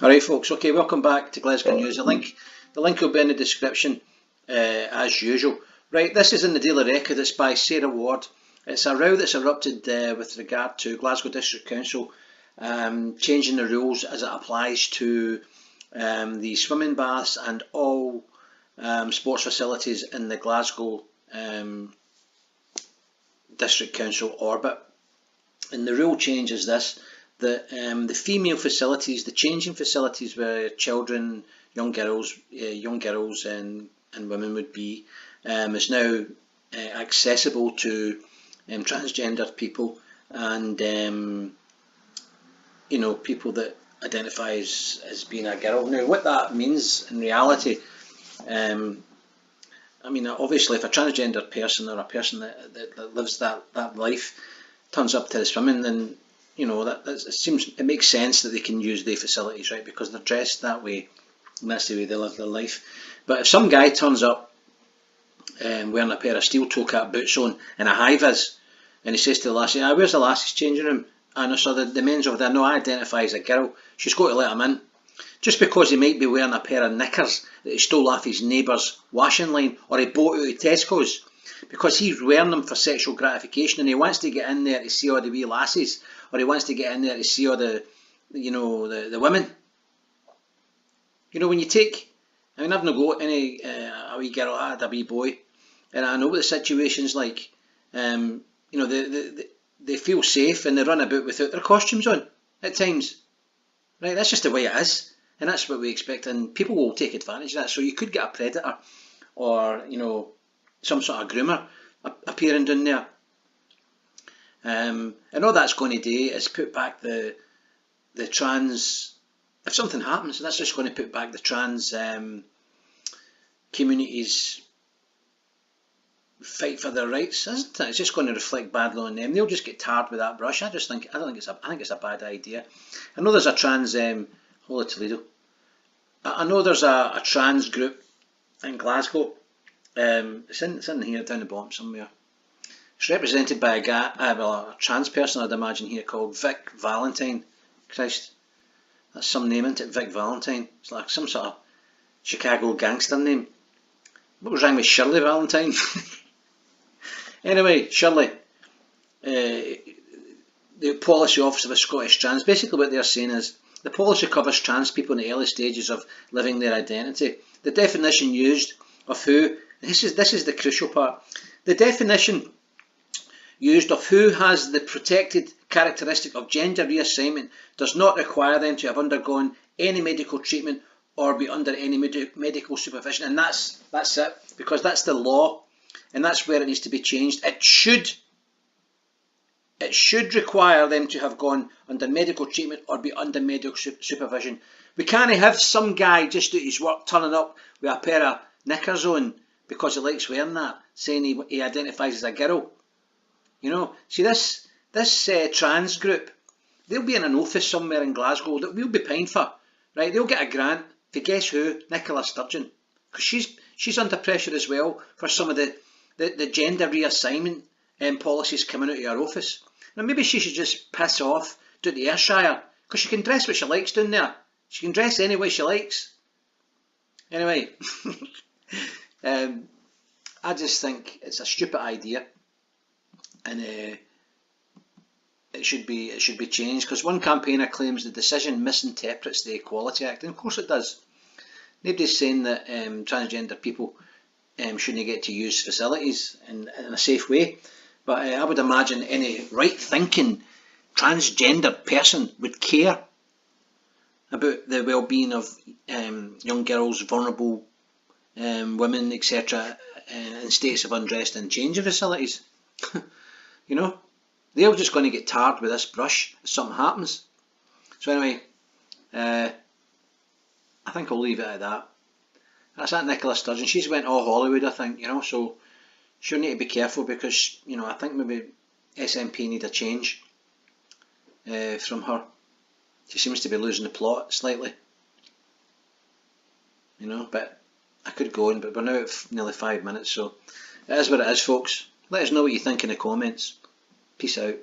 Alright folks, okay, welcome back to Glasgow News. The link will be in the description as usual. Right, this is in the Daily Record. It's by Sarah Ward. It's a row that's erupted with regard to Glasgow District Council changing the rules as it applies to the swimming baths and all sports facilities in the Glasgow District Council orbit. And the rule change is this: that the female facilities, the changing facilities where children, young girls and women would be, is now accessible to transgender people and people that identify as being a girl. Now, what that means in reality, obviously, if a transgender person or a person that lives that life turns up to the swimming, then it makes sense that they can use the facilities, right? Because they're dressed that way, and that's the way they live their life. But if some guy turns up wearing a pair of steel toe cap boots on and a high vis, and he says to the lassie, "Where's the lassie's changing room?" And so the men's over there, "No, I identify as a girl." She's got to let him in, just because he might be wearing a pair of knickers that he stole off his neighbour's washing line, or he bought out of Tesco's, because he's wearing them for sexual gratification and he wants to get in there to see all the wee lassies, or he wants to get in there to see all the women. When you take, I've not got any a wee girl. I had a wee boy, and I know what the situation's like. They feel safe and they run about without their costumes on at times. Right, that's just the way it is, and that's what we expect, and people will take advantage of that. So you could get a predator, or some sort of groomer appearing down there. And all that's going to do is put back the trans. If something happens, that's just going to put back the trans community's fight for their rights, isn't it? It's just going to reflect badly on them. They'll just get tarred with that brush. I think it's a bad idea. I know there's a trans Holy Toledo. I know there's a trans group in Glasgow. It's in here down the bottom somewhere. It's represented by a trans person, I'd imagine here, called Vic Valentine. Christ, that's some name, isn't it? Vic Valentine. It's like some sort of Chicago gangster name. What was wrong with Shirley Valentine? Anyway, Shirley, the policy officer of Scottish Trans, basically what they're saying is the policy covers trans people in the early stages of living their identity. The definition used of who, this is the crucial part, the definition used of who has the protected characteristic of gender reassignment does not require them to have undergone any medical treatment or be under any medical supervision. And that's it, because that's the law, and that's where it needs to be changed. It should require them to have gone under medical treatment or be under medical supervision. We can't have some guy just at his work turning up with a pair of knickers on because he likes wearing that, saying he identifies as a girl. See this trans group, they'll be in an office somewhere in Glasgow that we'll be paying for, right? They'll get a grant for, guess who? Nicola Sturgeon, because she's under pressure as well for some of the gender reassignment policies coming out of her office. Now maybe she should just piss off to the Ayrshire, because she can dress what she likes down there. She can dress any way she likes. Anyway, I just think it's a stupid idea, and it should be changed, because one campaigner claims the decision misinterprets the Equality Act, and of course it does. Nobody's saying that transgender people shouldn't get to use facilities in a safe way, but I would imagine any right-thinking transgender person would care about the well-being of young girls, vulnerable women, etc., in states of undress and changing facilities. They're just going to get tarred with this brush if something happens. So anyway, I think I'll leave it at that. That's that Nicola Sturgeon. She's went all Hollywood, I think, so she'll need to be careful, because, I think maybe SNP need a change from her. She seems to be losing the plot slightly. But I could go on, but we're now at nearly 5 minutes, so it is what it is, folks. Let us know what you think in the comments. Peace out.